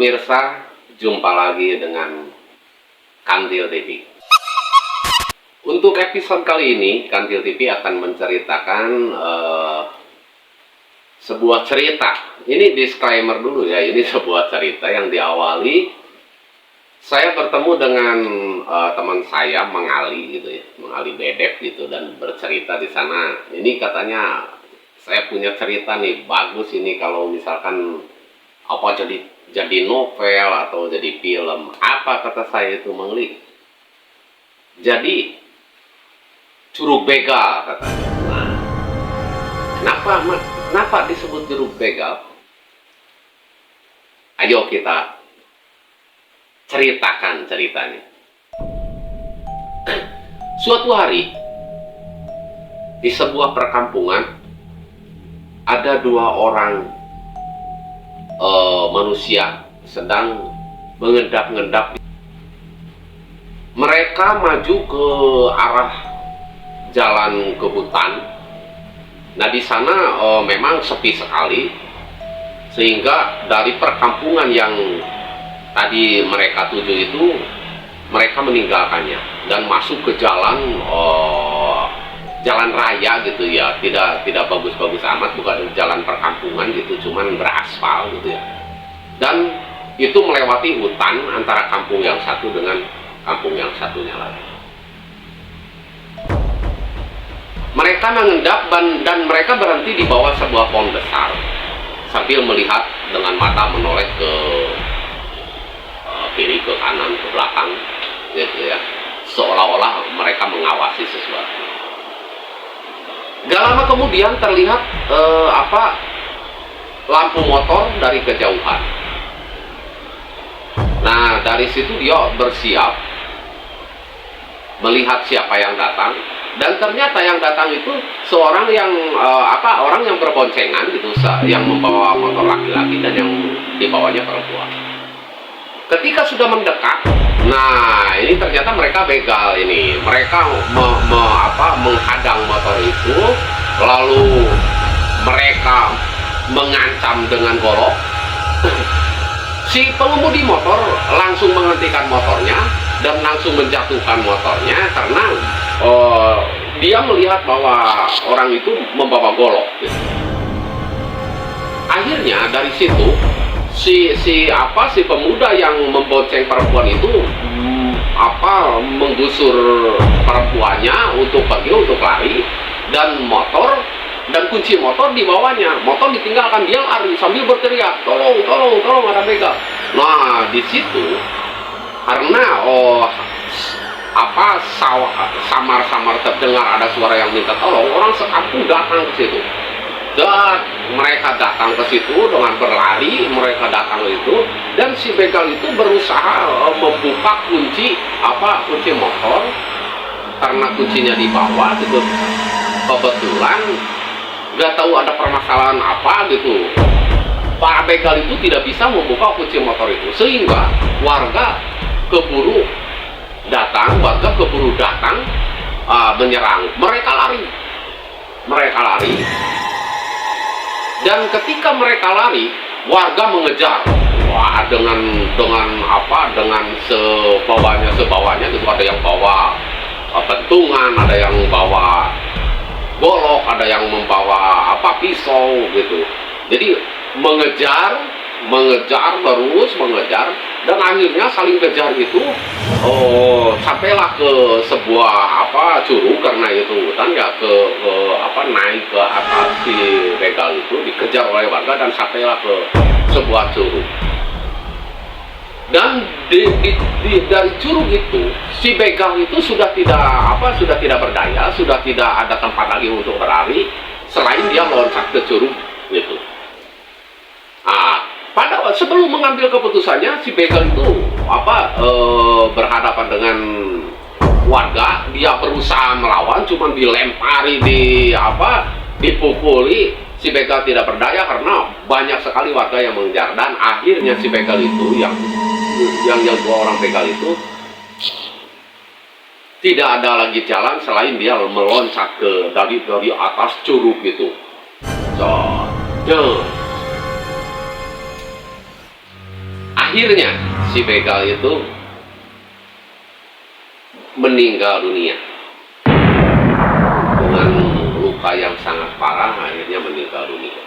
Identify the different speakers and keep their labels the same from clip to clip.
Speaker 1: Pemirsa, jumpa lagi dengan Kantil TV. Untuk episode kali ini, Kantil TV akan menceritakan sebuah cerita. Ini disclaimer dulu ya, ini sebuah cerita yang diawali saya bertemu dengan teman saya, Mengali gitu ya, Mengali Bedek gitu, dan bercerita di sana. Ini katanya saya punya cerita nih, bagus ini kalau misalkan apa jadi novel atau jadi film. Apa kata saya itu, Mengli? Jadi Curug Begal katanya. Nah, kenapa disebut Curug Begal? Ayo kita ceritakan ceritanya. Suatu hari di sebuah perkampungan ada dua orang manusia sedang mengendap-endap. Mereka maju ke arah jalan ke hutan. Nah, di sana memang sepi sekali, sehingga dari perkampungan yang tadi mereka tuju itu, mereka meninggalkannya dan masuk ke jalan raya gitu ya, tidak bagus-bagus amat, bukan jalan perkampungan gitu, cuman beraspal gitu ya. Dan itu melewati hutan antara kampung yang satu dengan kampung yang satunya lagi. Mereka mengendap dan mereka berhenti di bawah sebuah pohon besar sambil melihat dengan mata menoleh ke kiri, ke kanan, ke belakang gitu ya, seolah-olah mereka mengawasi sesuatu. Gak lama kemudian terlihat lampu motor dari kejauhan. Nah, dari situ dia bersiap melihat siapa yang datang, dan ternyata yang datang itu seorang yang orang yang berboncengan gitu, yang membawa motor laki-laki dan yang dibawanya perempuan. Ketika sudah mendekat, nah ini ternyata mereka begal ini. Mereka menghadang motor itu, lalu mereka mengancam dengan golok. Si pengemudi motor langsung menghentikan motornya dan langsung menjatuhkan motornya karena dia melihat bahwa orang itu membawa golok. Akhirnya dari situ si pemuda yang membonceng perempuan itu menggusur perempuannya untuk pergi, untuk lari, dan kunci motor dibawanya. Motor ditinggalkan, dia lari sambil berteriak, tolong ada begal. Nah, di situ karena samar-samar terdengar ada suara yang minta tolong, orang sekampung datang ke situ. Dan mereka datang ke situ dengan berlari, mereka datang itu, dan si begal itu berusaha membuka kunci motor karena kuncinya di bawah gitu. Kebetulan nggak tahu ada permasalahan apa gitu, Pak begal itu tidak bisa membuka kunci motor itu, sehingga warga keburu datang menyerang. Mereka lari. Dan ketika mereka lari, warga mengejar. Wah, dengan sebawanya gitu. Ada yang bawa pentungan, ada yang bawa golok, ada yang membawa pisau gitu. Jadi mengejar terus mengejar, dan akhirnya saling kejar itu sampailah ke sebuah curug. Karena itu hutan ya, naik ke atas si begal itu, dikejar oleh warga dan sampailah ke sebuah curug. Dan dari curug itu si begal itu sudah tidak berdaya, sudah tidak ada tempat lagi untuk berlari selain dia loncat ke curug gitu. Sebelum mengambil keputusannya, si begal itu berhadapan dengan warga. Dia berusaha melawan, cuman dilempari, dipukuli. Si begal tidak berdaya karena banyak sekali warga yang mengejar, dan akhirnya si begal itu yang dua orang begal itu tidak ada lagi jalan selain dia meloncat dari atas curug itu. Akhirnya si begal itu meninggal dunia dengan luka yang sangat parah. Akhirnya meninggal dunia.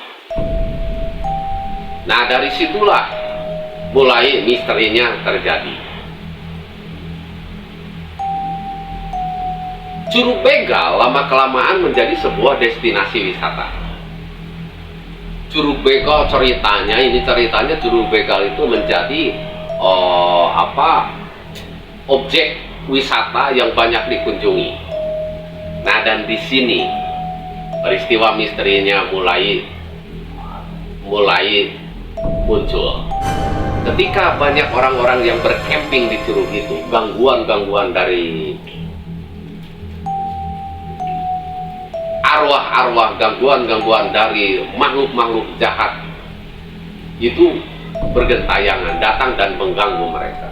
Speaker 1: Nah, dari situlah mulai misterinya terjadi. Curug Begal lama-kelamaan menjadi sebuah destinasi wisata. Curug Begal ceritanya Curug Begal itu menjadi objek wisata yang banyak dikunjungi. Nah, dan di sini peristiwa misterinya mulai muncul. Ketika banyak orang-orang yang bercamping di curug itu, gangguan-gangguan dari arwah-arwah, gangguan-gangguan dari makhluk-makhluk jahat itu bergentayangan datang dan mengganggu mereka.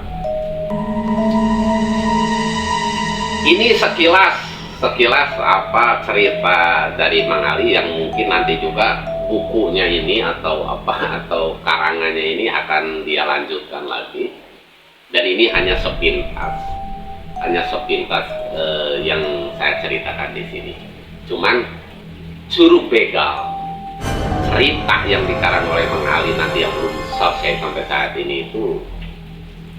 Speaker 1: Ini sekilas cerita dari Mang Ali yang mungkin nanti juga bukunya ini atau karangannya ini akan dia lanjutkan lagi. Dan ini hanya sepintas yang saya ceritakan di sini. Cuman Curug Begal, cerita yang dikarang oleh Mang Ali nanti yang belum selesai sampai saat ini itu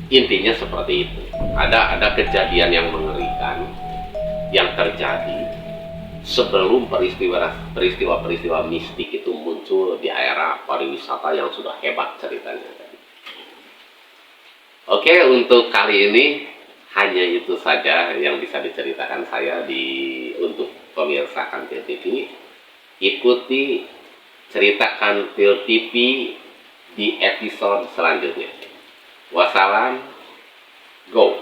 Speaker 1: intinya seperti itu. Ada kejadian yang mengerikan yang terjadi sebelum peristiwa mistik itu muncul di era pariwisata yang sudah hebat ceritanya. Oke, untuk kali ini hanya itu saja yang bisa diceritakan saya untuk pemirsa Kantil TV. Ikuti cerita Kantil TV di episode selanjutnya. Wassalam, go.